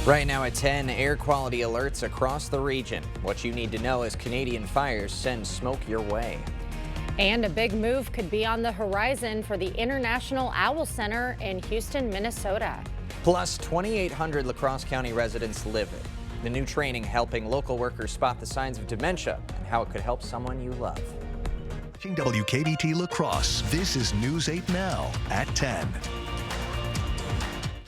Right now at 10, air quality alerts across the region. What you need to know as Canadian fires send smoke your way. And a big move could be on the horizon for the International Owl Center in Houston, Minnesota. Plus, 2,800 La Crosse County residents live it. The new training helping local workers spot the signs of dementia and how it could help someone you love. WKBT La Crosse. This is News 8 Now at 10.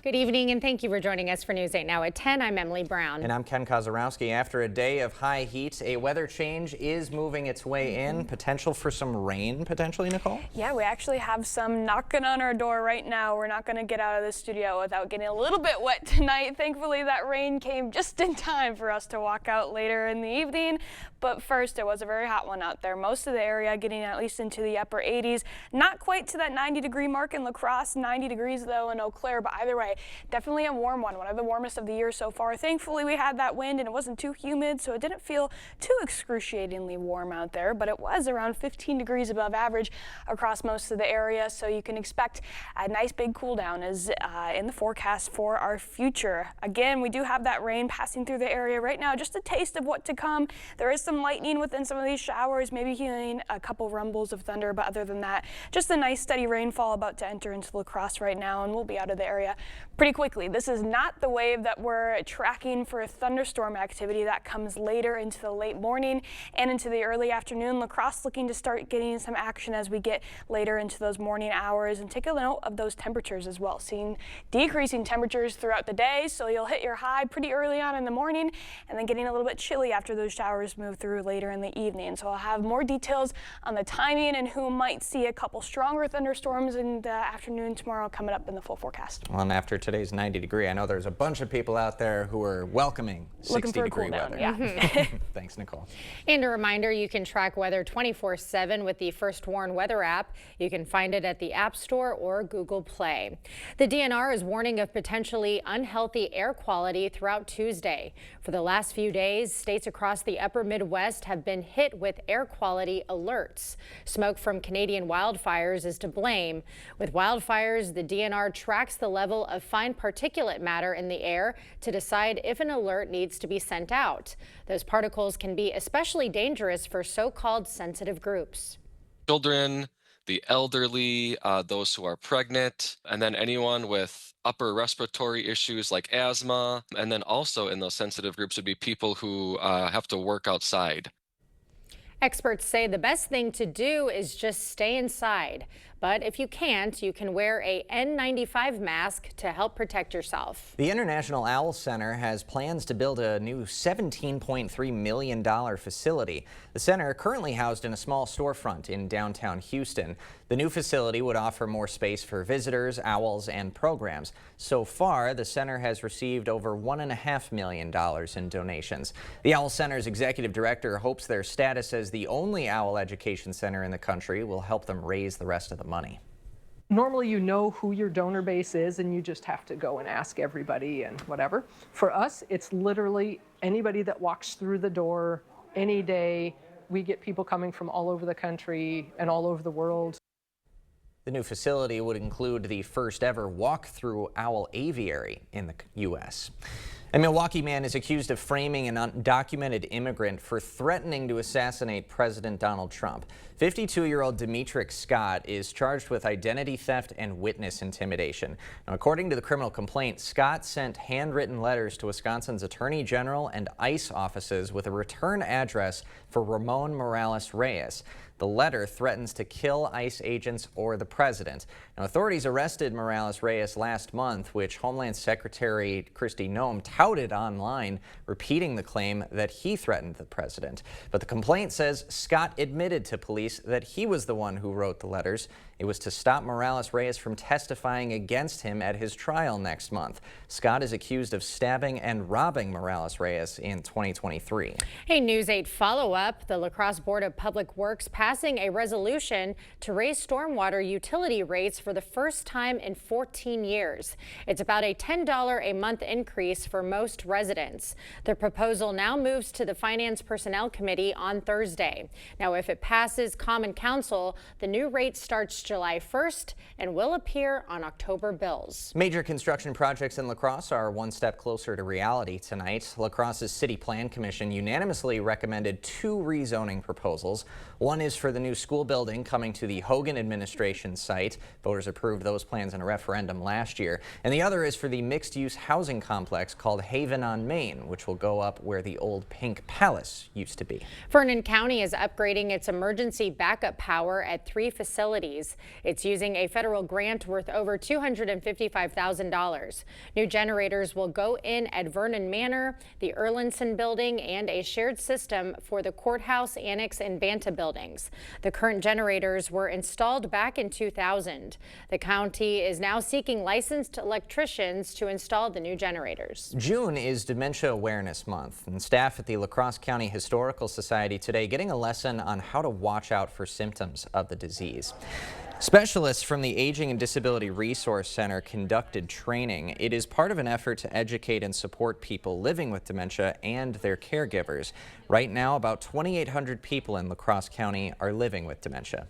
Good evening, and thank you for joining us for News 8 Now at 10. I'm Emily Brown. And I'm Ken Kozarowski. After a day of high heat, a weather change is moving its way in. Potential for some rain, potentially, Nicole? Yeah, we actually have some knocking on our door right now. We're not going to get out of the studio without getting a little bit wet tonight. Thankfully, that rain came just in time for us to walk out later in the evening. But first, it was a very hot one out there. Most of the area getting at least into the upper 80s. Not quite to that 90-degree mark in La Crosse, 90 degrees though in Eau Claire, but either way, definitely a warm one of the warmest of the year so far. Thankfully, we had that wind and it wasn't too humid, so it didn't feel too excruciatingly warm out there, but it was around 15 degrees above average across most of the area, so you can expect a nice big cool down is in the forecast for our future. Again, we do have that rain passing through the area right now, just a taste of what to come. There is some lightning within some of these showers, maybe hearing a couple rumbles of thunder, but other than that, just a nice steady rainfall about to enter into La Crosse right now, and we'll be out of the area pretty quickly. This is not the wave that we're tracking for thunderstorm activity. That comes later into the late morning and into the early afternoon. La Crosse looking to start getting some action as we get later into those morning hours, and take a note of those temperatures as well. Seeing decreasing temperatures throughout the day, so you'll hit your high pretty early on in the morning and then getting a little bit chilly after those showers move through later in the evening. So I'll have more details on the timing and who might see a couple stronger thunderstorms in the afternoon tomorrow coming up in the full forecast. Well, and after today's 90-degree, I know there's a bunch of people out there who are welcoming 60-degree weather. Yeah. Thanks, Nicole. And a reminder, you can track weather 24/7 with the First Warn Weather app. You can find it at the App Store or Google Play. The DNR is warning of potentially unhealthy air quality throughout Tuesday. For the last few days, states across the upper Midwest have been hit with air quality alerts. Smoke from Canadian wildfires is to blame. With wildfires, the DNR tracks the level of fine particulate matter in the air to decide if an alert needs to be sent out. Those particles can be especially dangerous for so-called sensitive groups. Children, the elderly, those who are pregnant, and then anyone with upper respiratory issues like asthma. And then also in those sensitive groups would be people who have to work outside. Experts say the best thing to do is just stay inside. But if you can't, you can wear a N95 mask to help protect yourself. The International Owl Center has plans to build a new $17.3 million facility. The center, currently housed in a small storefront in downtown Houston. The new facility would offer more space for visitors, owls, and programs. So far, the center has received over $1.5 million in donations. The Owl Center's executive director hopes their status as the only owl education center in the country will help them raise the rest of the money. Normally you know who your donor base is and you just have to go and ask everybody and whatever. For us, it's literally anybody that walks through the door any day. We get people coming from all over the country and all over the world. The new facility would include the first ever walk-through owl aviary in the U.S. A Milwaukee man is accused of framing an undocumented immigrant for threatening to assassinate President Donald Trump. 52-year-old Demetric Scott is charged with identity theft and witness intimidation. Now, according to the criminal complaint, Scott sent handwritten letters to Wisconsin's Attorney General and ICE offices with a return address for Ramon Morales Reyes. The letter threatens to kill ICE agents or the president. Now, authorities arrested Morales Reyes last month, which Homeland Secretary Kristi Noem touted online, repeating the claim that he threatened the president. But the complaint says Scott admitted to police that he was the one who wrote the letters. It was to stop Morales Reyes from testifying against him at his trial next month. Scott is accused of stabbing and robbing Morales Reyes in 2023. A News 8 follow-up. The La Crosse Board of Public Works passing a resolution to raise stormwater utility rates for the first time in 14 years. It's about a $10 a month increase for most residents. The proposal now moves to the Finance Personnel Committee on Thursday. Now, if it passes Common Council, the new rate starts July 1st and will appear on October bills. Major construction projects in La Crosse are one step closer to reality tonight. La Crosse's City Plan Commission unanimously recommended 2 rezoning proposals. One is for the new school building coming to the Hogan administration site. Voters approved those plans in a referendum last year. And the other is for the mixed-use housing complex called Haven on Main, which will go up where the old Pink Palace used to be. Vernon County is upgrading its emergency backup power at 3 facilities. It's using a federal grant worth over $255,000. New generators will go in at Vernon Manor, the Erlinson building, and a shared system for the courthouse, annex, and Banta buildings. The current generators were installed back in 2000. The county is now seeking licensed electricians to install the new generators. June is Dementia Awareness Month, and staff at the La Crosse County Historical Society today getting a lesson on how to watch out for symptoms of the disease. Specialists from the Aging and Disability Resource Center conducted training. It is part of an effort to educate and support people living with dementia and their caregivers. Right now, about 2,800 people in La Crosse County are living with dementia.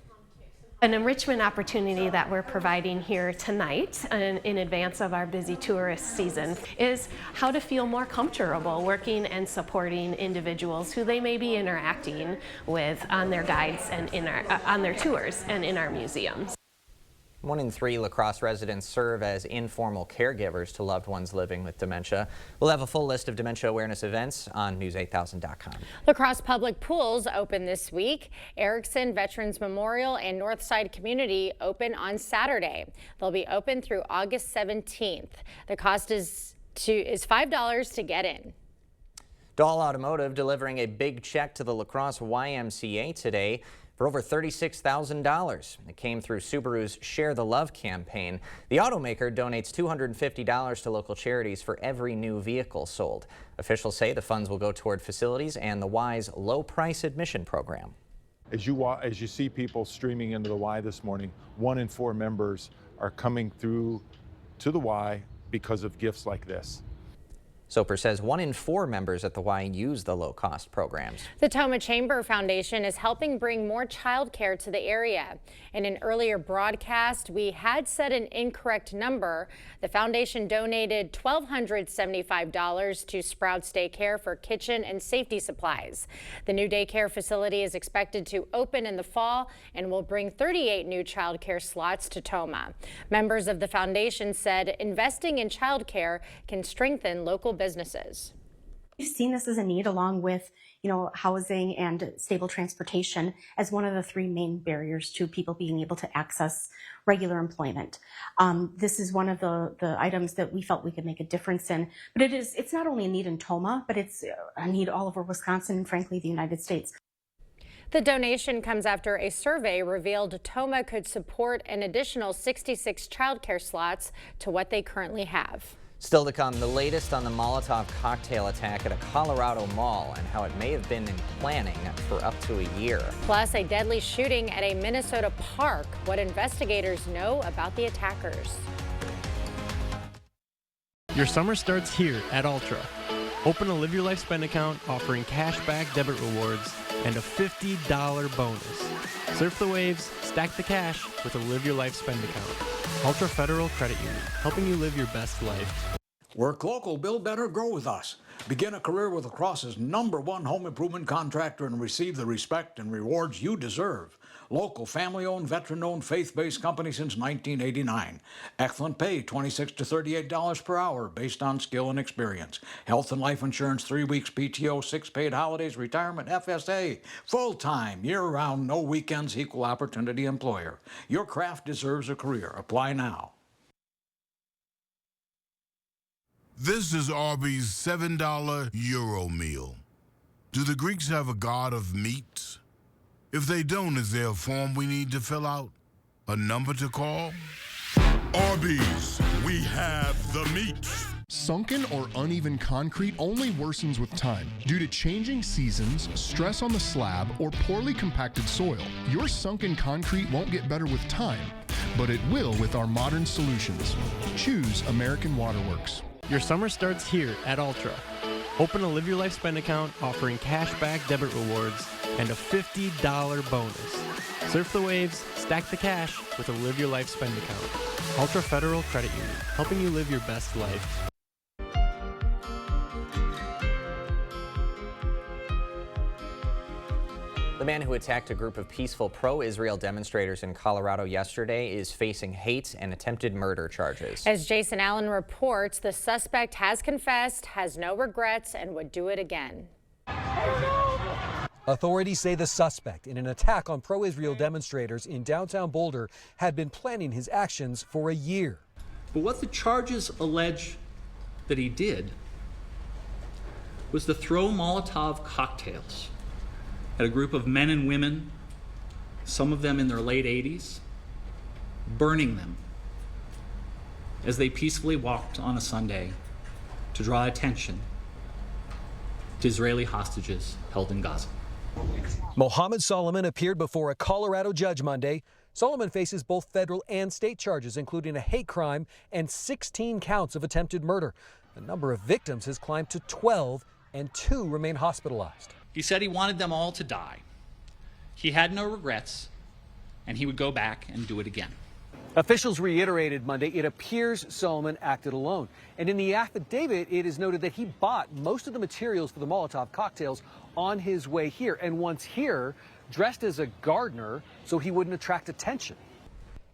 An enrichment opportunity that we're providing here tonight in advance of our busy tourist season is how to feel more comfortable working and supporting individuals who they may be interacting with on their guides and on their tours and in our museums. 1 in 3 La Crosse residents serve as informal caregivers to loved ones living with dementia. We'll have a full list of dementia awareness events on news8000.com. La Crosse Public Pools open this week. Erickson Veterans Memorial and Northside Community open on Saturday. They'll be open through August 17th. The cost is $5 to get in. Dahl Automotive delivering a big check to the La Crosse YMCA today for over $36,000. It came through Subaru's Share the Love campaign. The automaker donates $250 to local charities for every new vehicle sold. Officials say the funds will go toward facilities and the Y's low price admission program. As you see people streaming into the Y this morning, 1 in 4 members are coming through to the Y because of gifts like this. Soper says 1 in 4 members at the Y use the low-cost programs. The Toma Chamber Foundation is helping bring more childcare to the area. In an earlier broadcast, we had said an incorrect number. The foundation donated $1,275 to Sprouts Daycare for kitchen and safety supplies. The new daycare facility is expected to open in the fall and will bring 38 new childcare slots to Toma. Members of the foundation said investing in childcare can strengthen local businesses. We've seen this as a need along with, housing and stable transportation as one of the 3 main barriers to people being able to access regular employment. This is one of the items that we felt we could make a difference in. But it's not only a need in Toma, but it's a need all over Wisconsin and frankly the United States. The donation comes after a survey revealed Toma could support an additional 66 childcare slots to what they currently have. Still to come, the latest on the Molotov cocktail attack at a Colorado mall and how it may have been in planning for up to a year. Plus, a deadly shooting at a Minnesota park. What investigators know about the attackers. Your summer starts here at Ultra. Open a Live Your Life spend account offering cashback debit rewards and a $50 bonus. Surf the waves, stack the cash with a Live Your Life spend account. Ultra Federal Credit Union, helping you live your best life. Work local, build better, grow with us. Begin a career with La Crosse's #1 home improvement contractor and receive the respect and rewards you deserve. Local, family-owned, veteran-owned, faith-based company since 1989. Excellent pay, $26 to $38 per hour, based on skill and experience. Health and life insurance, 3 weeks PTO, 6 paid holidays, retirement, FSA. Full-time, year-round, no weekends, equal opportunity employer. Your craft deserves a career. Apply now. This is Arby's $7 Euro meal. Do the Greeks have a god of meat? If they don't, is there a form we need to fill out? A number to call? Arby's, we have the meat. Sunken or uneven concrete only worsens with time due to changing seasons, stress on the slab, or poorly compacted soil. Your sunken concrete won't get better with time, but it will with our modern solutions. Choose American Waterworks. Your summer starts here at Ultra. Open a Live Your Life spend account offering cashback debit rewards and a $50 bonus. Surf the waves, stack the cash with a Live Your Life spend account. Ultra Federal Credit Union, helping you live your best life. The man who attacked a group of peaceful pro-Israel demonstrators in Colorado yesterday is facing hate and attempted murder charges. As Jason Allen reports, the suspect has confessed, has no regrets, and would do it again. Authorities say the suspect in an attack on pro-Israel demonstrators in downtown Boulder had been planning his actions for a year. But what the charges allege that he did was to throw Molotov cocktails at a group of men and women, some of them in their late 80s, burning them as they peacefully walked on a Sunday to draw attention to Israeli hostages held in Gaza. Mohammed Solomon appeared before a Colorado judge Monday. Solomon faces both federal and state charges, including a hate crime and 16 counts of attempted murder. The number of victims has climbed to 12, and 2 remain hospitalized. He said he wanted them all to die. He had no regrets, and he would go back and do it again. Officials reiterated Monday it appears Solomon acted alone. And in the affidavit, it is noted that he bought most of the materials for the Molotov cocktails on his way here. And once here, dressed as a gardener so he wouldn't attract attention.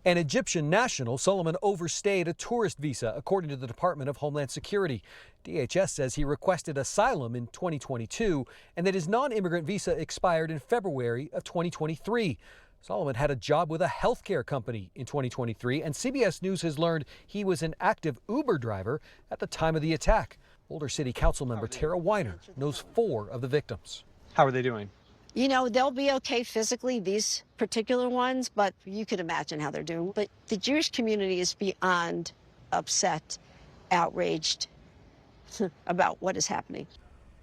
An Egyptian national, Solomon overstayed a tourist visa, according to the Department of Homeland Security. DHS says he requested asylum in 2022 and that his non-immigrant visa expired in February of 2023. Solomon had a job with a healthcare company in 2023, and CBS News has learned he was an active Uber driver at the time of the attack. Boulder City Council member Tara Weiner knows 4 of the victims. How are they doing? You know, they'll be okay physically, these particular ones, but you can imagine how they're doing. But the Jewish community is beyond upset, outraged about what is happening.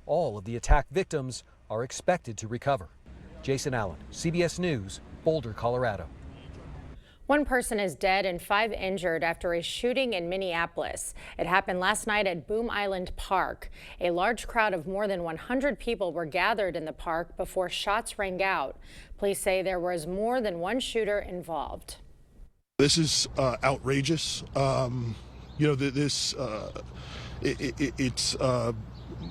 All of the attack victims are expected to recover. Jason Allen, CBS News, Boulder, Colorado. 1 person is dead and 5 injured after a shooting in Minneapolis. It happened last night at Boom Island Park. A large crowd of more than 100 people were gathered in the park before shots rang out. Police say there was more than 1 shooter involved. This is outrageous. It's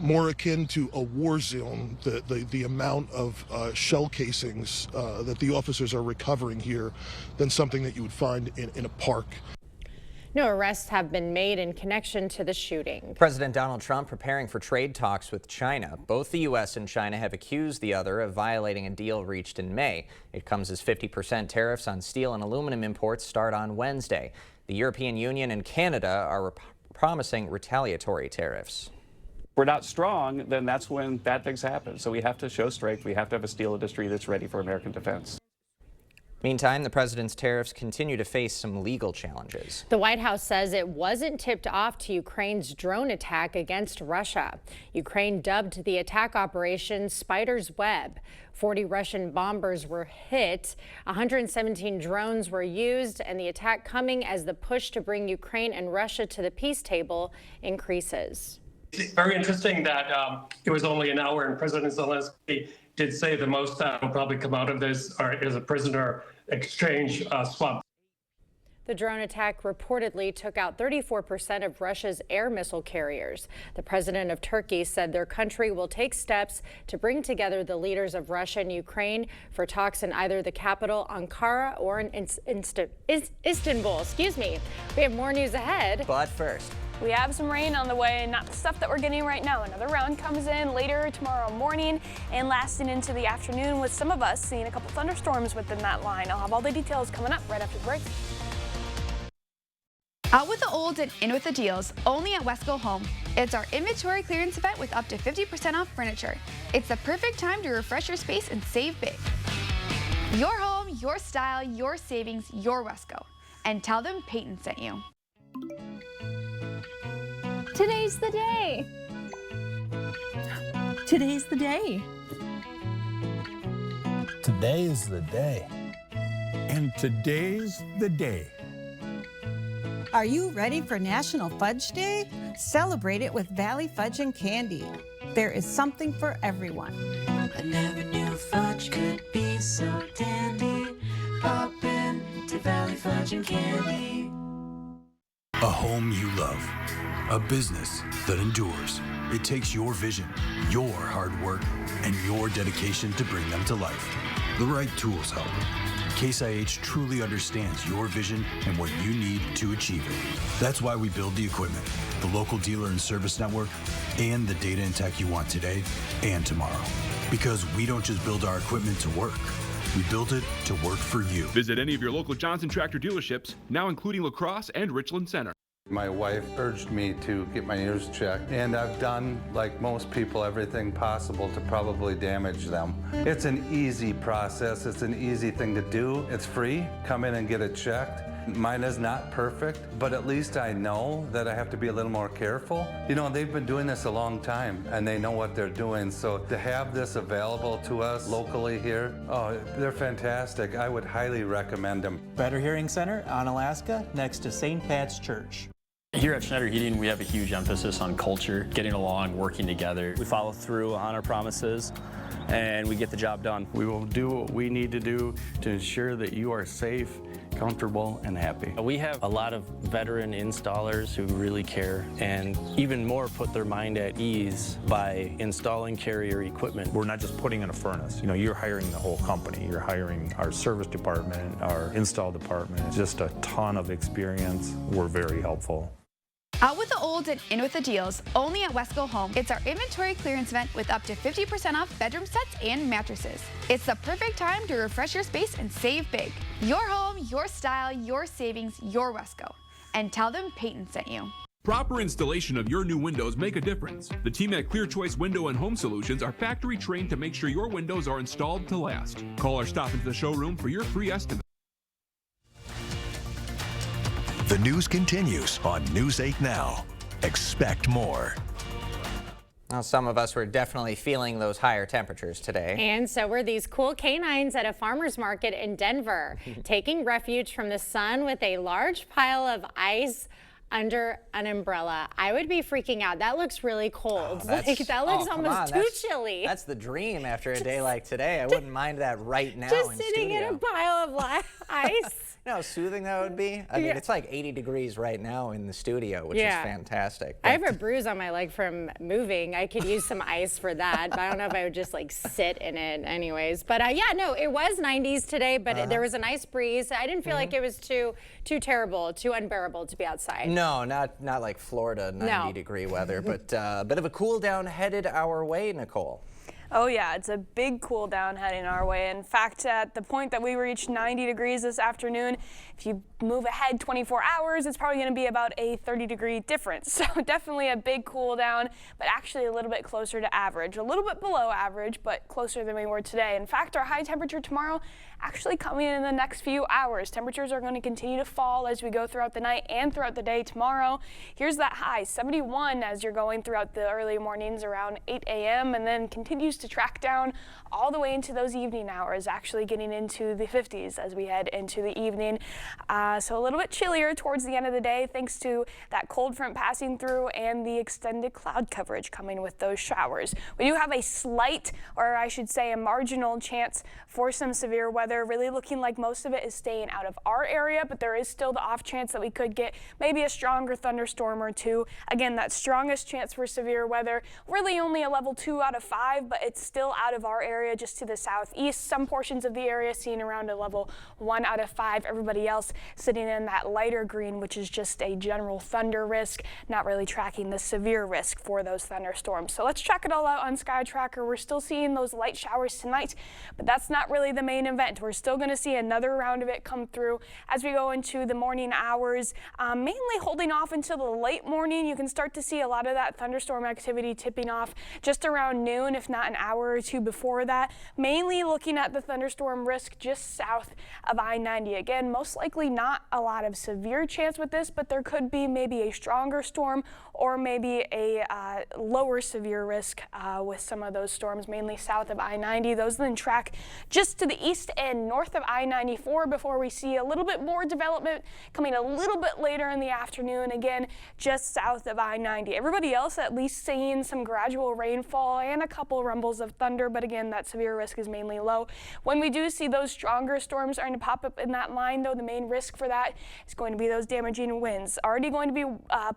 more akin to a war zone, the amount of shell casings that the officers are recovering here, than something that you would find in a park. No arrests have been made in connection to the shooting. President Donald Trump preparing for trade talks with China. Both the U.S. and China have accused the other of violating a deal reached in May. It comes as 50% tariffs on steel and aluminum imports start on Wednesday. The European Union and Canada are promising retaliatory tariffs. If we're not strong, then that's when bad things happen. So we have to show strength. We have to have a steel industry that's ready for American defense. Meantime, the president's tariffs continue to face some legal challenges. The White House says it wasn't tipped off to Ukraine's drone attack against Russia. Ukraine dubbed the attack operation Spider's Web. 40 Russian bombers were hit, 117 drones were used, and the attack coming as the push to bring Ukraine and Russia to the peace table increases. It's very interesting that it was only an hour, and President Zelensky did say the most that will probably come out of this is a prisoner exchange swap. The drone attack reportedly took out 34% of Russia's air missile carriers. The president of Turkey said their country will take steps to bring together the leaders of Russia and Ukraine for talks in either the capital, Ankara, or in Istanbul. Excuse me. We have more news ahead. But first, we have some rain on the way, not the stuff that we're getting right now. Another round comes in later tomorrow morning and lasting into the afternoon, with some of us seeing a couple thunderstorms within that line. I'll have all the details coming up right after the break. Out with the old and in with the deals, only at Wesco Home. It's our inventory clearance event with up to 50% off furniture. It's the perfect time to refresh your space and save big. Your home, your style, your savings, your Wesco. And tell them Peyton sent you. Today's the day. Today's the day. Today is the day. And today's the day. Are you ready for National Fudge Day? Celebrate it with Valley Fudge and Candy. There is something for everyone. I never knew fudge could be so dandy. Pop into Valley Fudge and Candy. A home you love. A business that endures. It takes your vision, your hard work, and your dedication to bring them to life. The right tools help. Case IH truly understands your vision and what you need to achieve it. That's why we build the equipment, the local dealer and service network, and the data and tech you want today and tomorrow. Because we don't just build our equipment to work. We built it to work for you. Visit any of your local Johnson Tractor dealerships, now including La Crosse and Richland Center. My wife urged me to get my ears checked, and I've done, like most people, everything possible to probably damage them. It's an easy process. It's an easy thing to do. It's free. Come in and get it checked. Mine is not perfect, but at least I know that I have to be a little more careful. You know, they've been doing this a long time, and they know what they're doing. So to have this available to us locally here, oh, they're fantastic. I would highly recommend them. Better Hearing Center on Alaska, next to St. Pat's Church. Here at Schneider Heating, we have a huge emphasis on culture, getting along, working together. We follow through on our promises, and we get the job done. We will do what we need to do to ensure that you are safe, comfortable, and happy. We have a lot of veteran installers who really care, and even more put their mind at ease by installing Carrier equipment. We're not just putting in a furnace. You know, you're hiring the whole company. You're hiring our service department, our install department. Just a ton of experience. We're very helpful. Out with the old and in with the deals, only at Wesco Home. It's our inventory clearance event with up to 50% off bedroom sets and mattresses. It's the perfect time to refresh your space and save big. Your home, your style, your savings, your Wesco. And tell them Peyton sent you. Proper installation of your new windows make a difference. The team at Clear Choice Window and Home Solutions are factory trained to make sure your windows are installed to last. Call or stop into the showroom for your free estimate. The news continues on News 8 Now. Expect more. Well, some of us were definitely feeling those higher temperatures today. And so were these cool canines at a farmer's market in Denver, taking refuge from the sun with a large pile of ice under an umbrella. I would be freaking out. That looks really cold. That looks almost too chilly. That's the dream after a day like today. I wouldn't mind that right now just in sitting studio. in a pile of ice. You know how soothing that would be? I mean, it's like 80 degrees right now in the studio, which is fantastic. I have a bruise on my leg from moving. I could use some ice for that, but I don't know if I would just like sit in it anyways. But yeah, no, it was 90s today, but there was a nice breeze. I didn't feel like it was too terrible, too unbearable to be outside. No, not like Florida 90-degree weather, but a bit of a cool down headed our way, Nicole. Oh yeah, it's a big cool down heading our way. In fact, at the point that we reached 90 degrees this afternoon, if you move ahead 24 hours, it's probably going to be about a 30-degree difference. So definitely a big cool down, but actually a little bit closer to average. A little bit below average, but closer than we were today. In fact, our high temperature tomorrow actually coming in the next few hours. Temperatures are going to continue to fall as we go throughout the night and throughout the day tomorrow. Here's that high, 71 as you're going throughout the early mornings around 8 a.m. and then continues to track down all the way into those evening hours, actually getting into the 50s as we head into the evening. So a little bit chillier towards the end of the day thanks to that cold front passing through and the extended cloud coverage coming with those showers. We do have a slight, or I should say a marginal chance for some severe weather, really looking like most of it is staying out of our area, but there is still the off chance that we could get maybe a stronger thunderstorm or two. Again, that strongest chance for severe weather, really only a level 2 out of 5, but it's still out of our area just to the southeast. Some portions of the area seeing around a level 1 out of 5. Everybody else sitting in that lighter green, which is just a general thunder risk, not really tracking the severe risk for those thunderstorms. So let's check it all out on Sky Tracker. We're still seeing those light showers tonight, but that's not really the main event. We're still going to see another round of it come through as we go into the morning hours, mainly holding off until the late morning. You can start to see a lot of that thunderstorm activity tipping off just around noon, if not an hour or two before that. Mainly looking at the thunderstorm risk just south of I-90. Again, most likely likely not a lot of severe chance with this, but there could be maybe a stronger storm or maybe a lower severe risk with some of those storms, mainly south of I-90. Those then track just to the east and north of I-94 before we see a little bit more development coming a little bit later in the afternoon, again, just south of I-90. Everybody else at least seeing some gradual rainfall and a couple rumbles of thunder, but again, that severe risk is mainly low. When we do see those stronger storms starting to pop up in that line, though, the main risk for that is going to be those damaging winds. Already going to be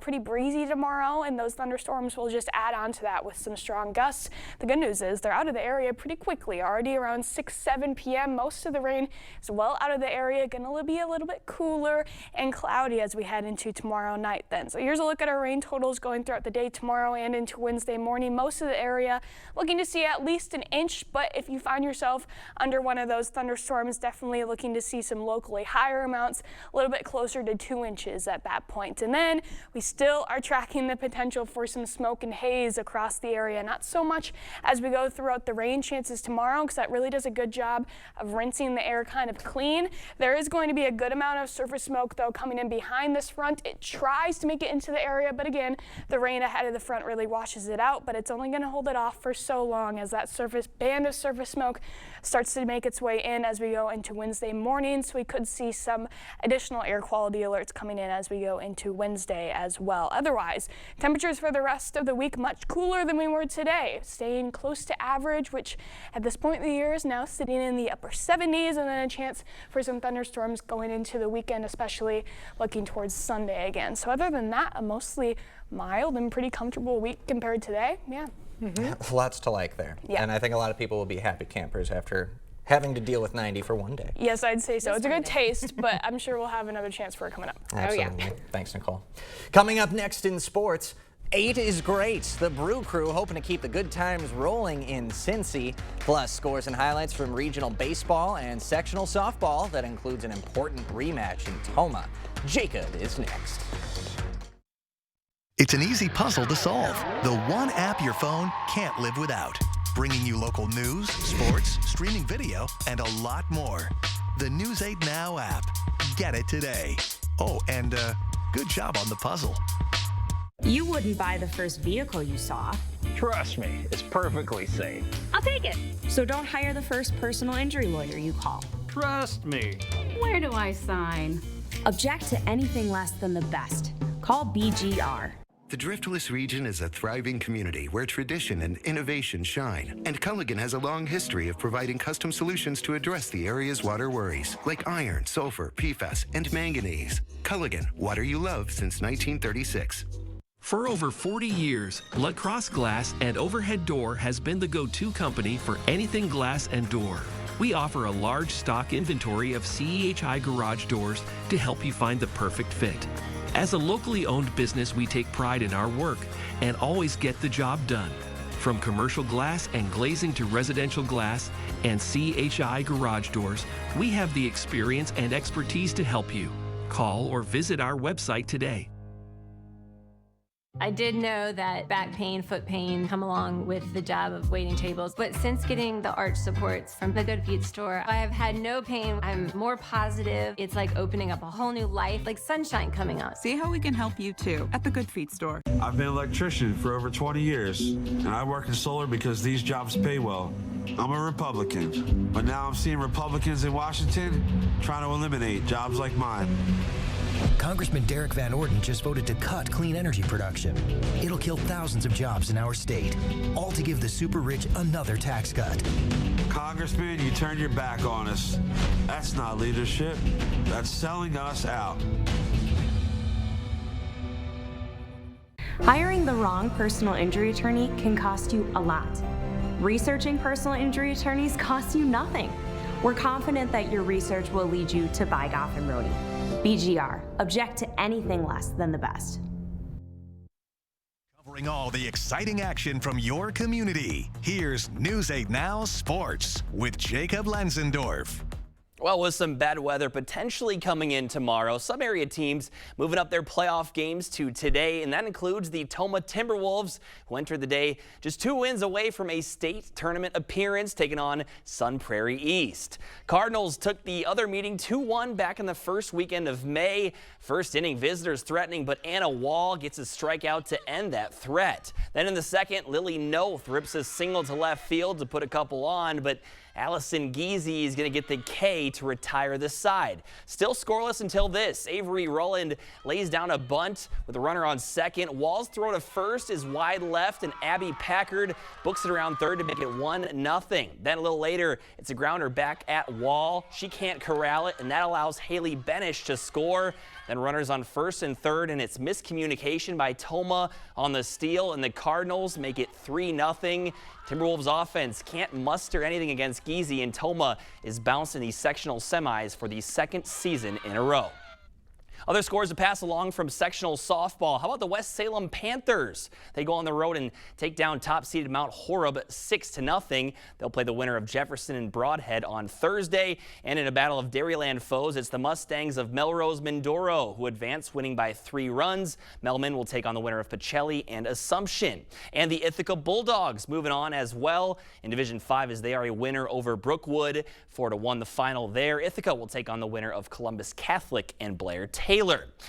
pretty breezy tomorrow, and those thunderstorms will just add on to that with some strong gusts. The good news is they're out of the area pretty quickly, already around 6-7 p.m. Most of the rain is well out of the area, going to be a little bit cooler and cloudy as we head into tomorrow night then. So here's a look at our rain totals going throughout the day tomorrow and into Wednesday morning. Most of the area looking to see at least an inch, but if you find yourself under one of those thunderstorms, definitely looking to see some locally higher amounts, a little bit closer to 2 inches at that point. And then we still are tracking the potential for some smoke and haze across the area. Not so much as we go throughout the rain chances tomorrow, because that really does a good job of rinsing the air kind of clean. There is going to be a good amount of surface smoke, though, coming in behind this front. It tries to make it into the area, but again, the rain ahead of the front really washes it out, but it's only going to hold it off for so long as that band of surface smoke starts to make its way in as we go into Wednesday morning. So we could see some additional air quality alerts coming in as we go into Wednesday as well. Otherwise, temperatures for the rest of the week much cooler than we were today, staying close to average, which at this point in the year is now sitting in the upper 70s, and then a chance for some thunderstorms going into the weekend, especially looking towards Sunday again. So other than that, a mostly mild and pretty comfortable week compared to today. Yeah. Lots to like there. Yeah. And I think a lot of people will be happy campers after having to deal with 90 for one day. Yes, I'd say so. It's a good taste, but I'm sure we'll have another chance for it coming up. Absolutely. Oh, yeah. Thanks, Nicole. Coming up next in sports, 8 is great. The Brew Crew hoping to keep the good times rolling in Cincy. Plus, scores and highlights from regional baseball and sectional softball that includes an important rematch in Toma. Jacob is next. It's an easy puzzle to solve. The one app your phone can't live without. Bringing you local news, sports, streaming video, and a lot more. The News 8 Now app. Get it today. Oh, and good job on the puzzle. You wouldn't buy the first vehicle you saw. Trust me, it's perfectly safe. I'll take it. So don't hire the first personal injury lawyer you call. Trust me. Where do I sign? Object to anything less than the best. Call BGR. The Driftless region is a thriving community where tradition and innovation shine. And Culligan has a long history of providing custom solutions to address the area's water worries, like iron, sulfur, PFAS, and manganese. Culligan, water you love since 1936. For over 40 years, La Crosse Glass and Overhead Door has been the go-to company for anything glass and door. We offer a large stock inventory of CEHI garage doors to help you find the perfect fit. As a locally owned business, we take pride in our work and always get the job done. From commercial glass and glazing to residential glass and CHI garage doors, we have the experience and expertise to help you. Call or visit our website today. I did know that back pain, foot pain come along with the job of waiting tables, but since getting the arch supports from the Good Feet store, I have had no pain. I'm more positive. It's like opening up a whole new life, like sunshine coming out. See how we can help you too at the Good Feet store. I've been an electrician for over 20 years, and I work in solar because these jobs pay well. I'm a Republican, but now I'm seeing Republicans in Washington trying to eliminate jobs like mine. Congressman Derek Van Orden just voted to cut clean energy production. It'll kill thousands of jobs in our state, all to give the super rich another tax cut. Congressman, you turned your back on us. That's not leadership. That's selling us out. Hiring the wrong personal injury attorney can cost you a lot. Researching personal injury attorneys costs you nothing. We're confident that your research will lead you to buy Goff and Rohde. BGR, object to anything less than the best. Covering all the exciting action from your community, here's News 8 Now Sports with Jacob Lenzendorf. Well, with some bad weather potentially coming in tomorrow, some area teams moving up their playoff games to today, and that includes the Tomah Timberwolves, who entered the day just 2 wins away from a state tournament appearance, taking on Sun Prairie East. Cardinals took the other meeting 2-1 back in the first weekend of May. First inning, visitors threatening, but Anna Wall gets a strikeout to end that threat. Then in the second, Lily Noth rips a single to left field to put a couple on, but Allison Giese is going to get the K to retire the side. Still scoreless until this. Avery Rowland lays down a bunt with a runner on second. Wall's throw to first is wide left, and Abby Packard books it around third to make it 1-0. Then a little later, it's a grounder back at Wall. She can't corral it, and that allows Haley Benish to score. Then runners on first and third, and it's miscommunication by Tomah on the steal, and the Cardinals make it 3-0. Timberwolves offense can't muster anything against Giese, and Tomah is bounced in the sectional semis for the second season in a row. Other scores to pass along from sectional softball. How about the West Salem Panthers? They go on the road and take down top-seeded Mount Horeb 6-0. They'll play the winner of Jefferson and Broadhead on Thursday. And in a battle of Dairyland foes, it's the Mustangs of Melrose Mindoro who advance, winning by 3 runs. Melman will take on the winner of Pacelli and Assumption. And the Ithaca Bulldogs moving on as well in Division 5 as they are a winner over Brookwood. 4-1 the final there. Ithaca will take on the winner of Columbus Catholic and Blair Taylor.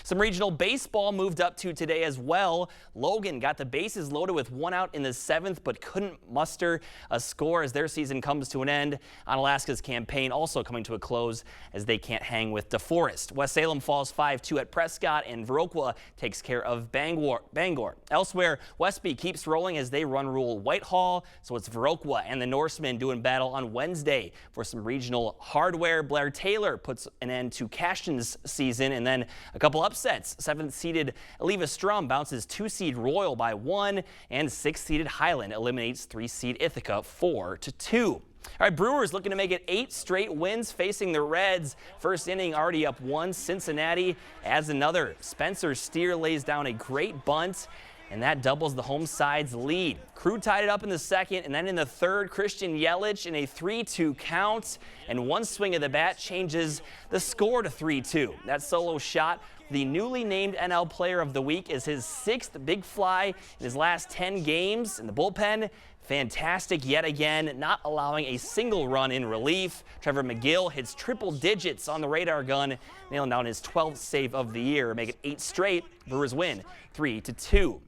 Some regional baseball moved up to today as well. Logan got the bases loaded with 1 out in the 7th, but couldn't muster a score as their season comes to an end. Onalaska's campaign also coming to a close as they can't hang with DeForest. West Salem falls 5-2 at Prescott, and Viroqua takes care of Bangor. Elsewhere, Westby keeps rolling as they run rule Whitehall, so it's Viroqua and the Norsemen doing battle on Wednesday for some regional hardware. Blair Taylor puts an end to Cashton's season, and then a couple upsets. 7th-seeded Aleva Strum bounces 2-seed Royal by 1, and 6th-seeded Highland eliminates 3-seed Ithaca 4-2. All right, Brewers looking to make it 8 straight wins facing the Reds. First inning already up 1. Cincinnati adds another. Spencer Steer lays down a great bunt, and that doubles the home side's lead. Crew tied it up in the second, and then in the third, Christian Yelich in a 3-2 count, and one swing of the bat changes the score to 3-2. That solo shot, the newly named NL Player of the Week, is his 6th big fly in his last 10 games. In the bullpen, fantastic yet again, not allowing a single run in relief. Trevor McGill hits triple digits on the radar gun, nailing down his 12th save of the year. Make it 8 straight. Brewers win 3-2.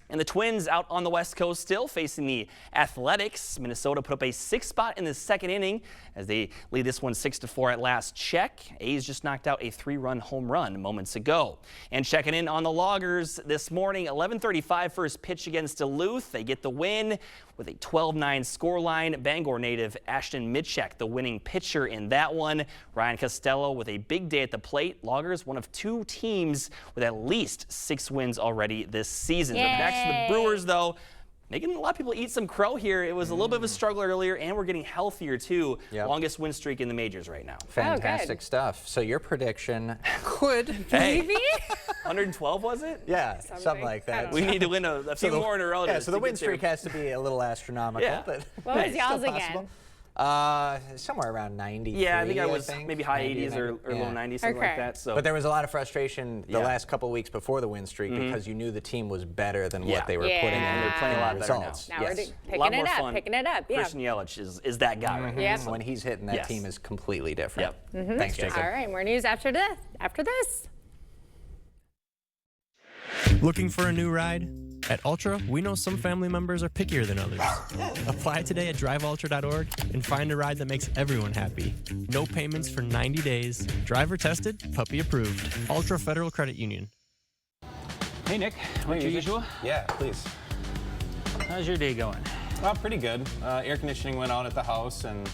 And the Twins out on the West Coast still facing the Athletics. Minnesota put up a 6th spot in the second inning as they lead this one 6-4 at last check. A's just knocked out a 3-run home run moments ago. And checking in on the Loggers this morning, 11:35 first pitch against Duluth. They get the win with a 12-9 scoreline. Bangor native Ashton Mitchek, the winning pitcher in that one. Ryan Costello with a big day at the plate. Loggers, one of 2 teams with at least 6 wins already this season. Up next to the Brewers, though, making a lot of people eat some crow here. It was a little bit of a struggle earlier, and we're getting healthier, too. Yep. Longest win streak in the majors right now. Fantastic stuff. So your prediction could maybe 112, was it? Yeah, something like that. We need to win a few more in a row. Yeah, so the win streak has to be a little astronomical. Yeah. But what was y'all's again? Somewhere around 90. Yeah, I think I was maybe high 80s or low 90s, something like that. So, but there was a lot of frustration the last couple weeks before the win streak because you knew the team was better than what they were putting in. And they're playing a lot better now. Now we're picking it up. Yeah. Christian Yelich is that guy right now. When he's hitting, that team is completely different. Yep. Thanks, Jacob. All right, more news after this. Looking for a new ride? At Ultra, we know some family members are pickier than others. Apply today at driveultra.org and find a ride that makes everyone happy. No payments for 90 days. Driver tested, puppy approved. Ultra Federal Credit Union. Hey, Nick. What's your usual? Yeah, please. How's your day going? Oh, pretty good. Air conditioning went out at the house, and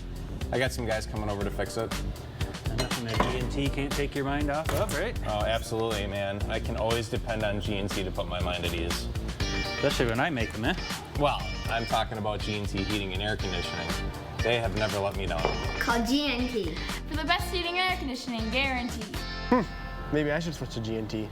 I got some guys coming over to fix it. Nothing that G&T can't take your mind off of, right? Oh, absolutely, man. I can always depend on G&T to put my mind at ease. Especially when I make them, eh? Well, I'm talking about G&T heating and air conditioning. They have never let me down. Call G&T for the best heating and air conditioning guaranteed. Maybe I should switch to G&T.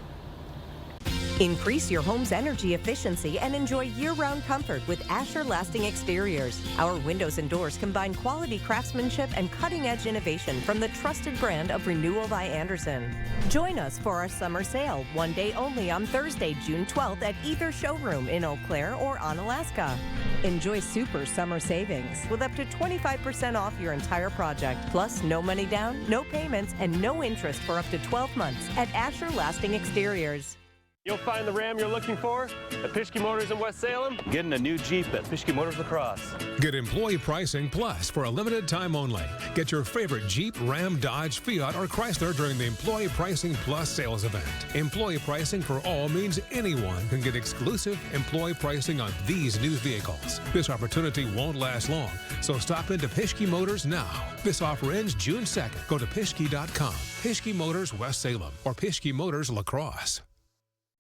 Increase your home's energy efficiency and enjoy year-round comfort with Asher Lasting Exteriors. Our windows and doors combine quality craftsmanship and cutting-edge innovation from the trusted brand of Renewal by Andersen. Join us for our summer sale, one day only on Thursday, June 12th at either showroom in Eau Claire or Onalaska. Enjoy super summer savings with up to 25% off your entire project, plus no money down, no payments, and no interest for up to 12 months at Asher Lasting Exteriors. You'll find the Ram you're looking for at Pischke Motors in West Salem. Getting a new Jeep at Pischke Motors La Crosse. Get employee pricing plus for a limited time only. Get your favorite Jeep, Ram, Dodge, Fiat, or Chrysler during the Employee Pricing Plus sales event. Employee pricing for all means anyone can get exclusive employee pricing on these new vehicles. This opportunity won't last long, so stop into Pischke Motors now. This offer ends June 2nd. Go to Pischke.com. Pischke Motors West Salem or Pischke Motors La Crosse.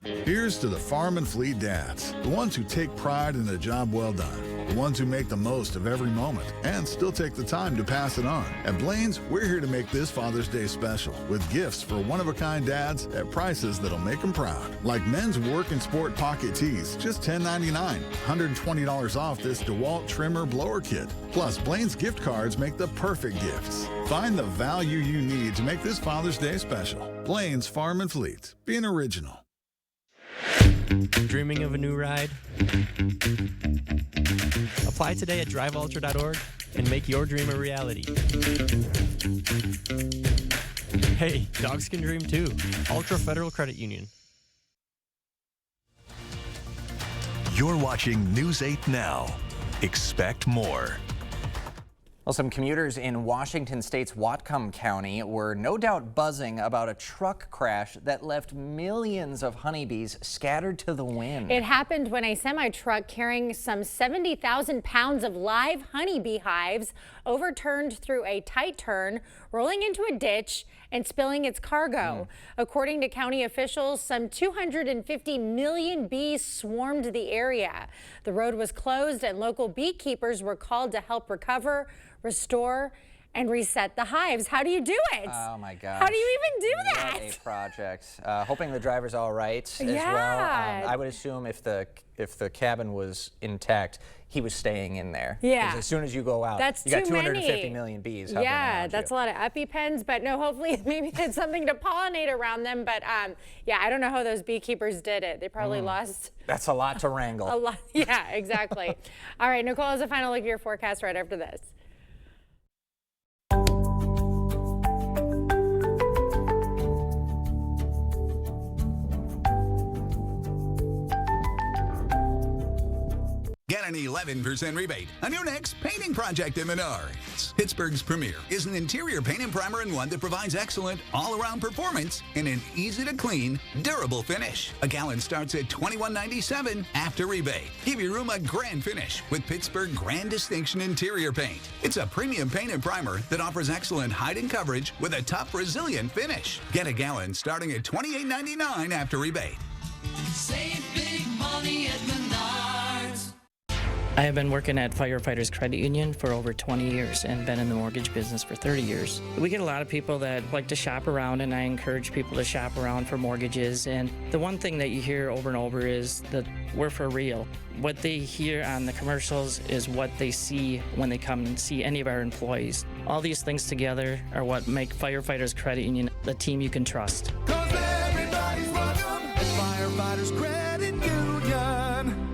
Here's to the Farm and Fleet dads, the ones who take pride in a job well done, the ones who make the most of every moment and still take the time to pass it on. At Blaine's, we're here to make this Father's Day special with gifts for one-of-a-kind dads at prices that'll make them proud. Like men's work and sport pocket tees, just $10.99, $120 off this DeWalt trimmer blower kit. Plus, Blaine's gift cards make the perfect gifts. Find the value you need to make this Father's Day special. Blaine's Farm and Fleet. Be an original. Dreaming of a new ride? Apply today at driveultra.org and make your dream a reality. Hey, dogs can dream too. Ultra Federal Credit Union. You're watching News 8 Now. Expect more. Well, some commuters in Washington State's Whatcom County were no doubt buzzing about a truck crash that left millions of honeybees scattered to the wind. It happened when a semi-truck carrying some 70,000 pounds of live honeybee hives overturned through a tight turn, rolling into a ditch and spilling its cargo. According to county officials, some 250 million bees swarmed the area. The road was closed and local beekeepers were called to help recover, restore, and reset the hives. How do you do it? Oh my gosh. How do you even do that? What a project. Hoping the driver's all right as Yeah. well. I would assume if the cabin was intact, he was staying in there. Yeah. 'Cause as soon as you go out, That's you got too 250 many. million bees hovering Yeah, around that's you. a lot of EpiPens, but no, hopefully maybe it's something to pollinate around them. But yeah, I don't know how those beekeepers did it. They probably lost That's a lot to wrangle. a lot. Yeah, exactly. All right, Nicole has a final look at your forecast right after this. Get an 11% rebate on your next painting project at Menards. Pittsburgh's premier is an interior paint and primer in one that provides excellent all-around performance and an easy-to-clean, durable finish. A gallon starts at $21.97 after rebate. Give your room a grand finish with Pittsburgh Grand Distinction Interior Paint. It's a premium paint and primer that offers excellent height and coverage with a tough, resilient finish. Get a gallon starting at $28.99 after rebate. Save big money at Menards. I have been working at Firefighters Credit Union for over 20 years and been in the mortgage business for 30 years. We get a lot of people that like to shop around, and I encourage people to shop around for mortgages. And the one thing that you hear over and over is that we're for real. What they hear on the commercials is what they see when they come and see any of our employees. All these things together are what make Firefighters Credit Union the team you can trust. Everybody's welcome at Firefighters Credit Union.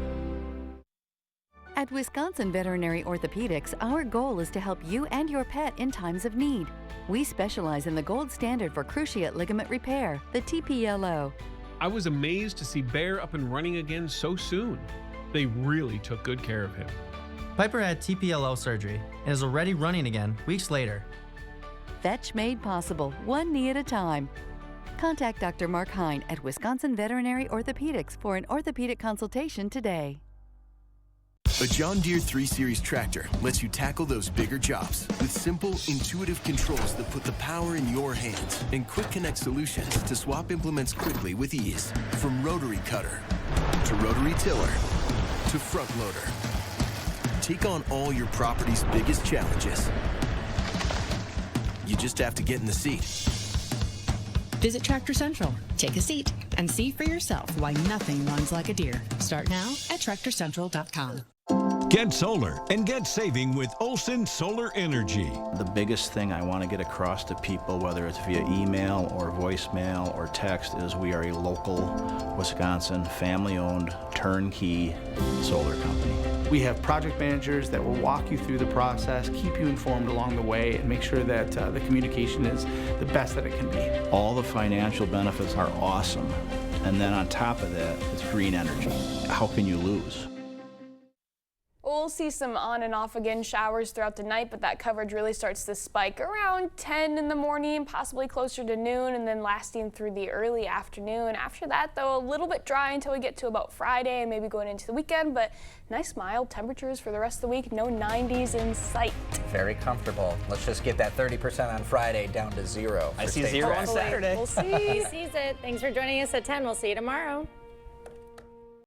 At Wisconsin Veterinary Orthopedics, our goal is to help you and your pet in times of need. We specialize in the gold standard for cruciate ligament repair, the TPLO. I was amazed to see Bear up and running again so soon. They really took good care of him. Piper had TPLO surgery and is already running again weeks later. Fetch made possible, one knee at a time. Contact Dr. Mark Hine at Wisconsin Veterinary Orthopedics for an orthopedic consultation today. A John Deere 3 Series tractor lets you tackle those bigger jobs with simple, intuitive controls that put the power in your hands and quick connect solutions to swap implements quickly with ease. From rotary cutter to rotary tiller to front loader. Take on all your property's biggest challenges. You just have to get in the seat. Visit Tractor Central. Take a seat. and see for yourself why nothing runs like a deer. Start now at TractorCentral.com. Get solar and get saving with Olson Solar Energy. The biggest thing I want to get across to people, whether it's via email or voicemail or text, is we are a local Wisconsin family-owned turnkey solar company. We have project managers that will walk you through the process, keep you informed along the way, and make sure that the communication is the best that it can be. All the financial benefits are awesome. And then on top of that, it's green energy. How can you lose? We'll see some on and off again showers throughout the night, but that coverage really starts to spike around 10 in the morning, possibly closer to noon, and then lasting through the early afternoon. After that, though, a little bit dry until we get to about Friday and maybe going into the weekend, but nice mild temperatures for the rest of the week. No 90s in sight. Very comfortable. Let's just get that 30% on Friday down to 0. I see 0 on Saturday. We'll see. He sees it. Thanks for joining us at 10. We'll see you tomorrow.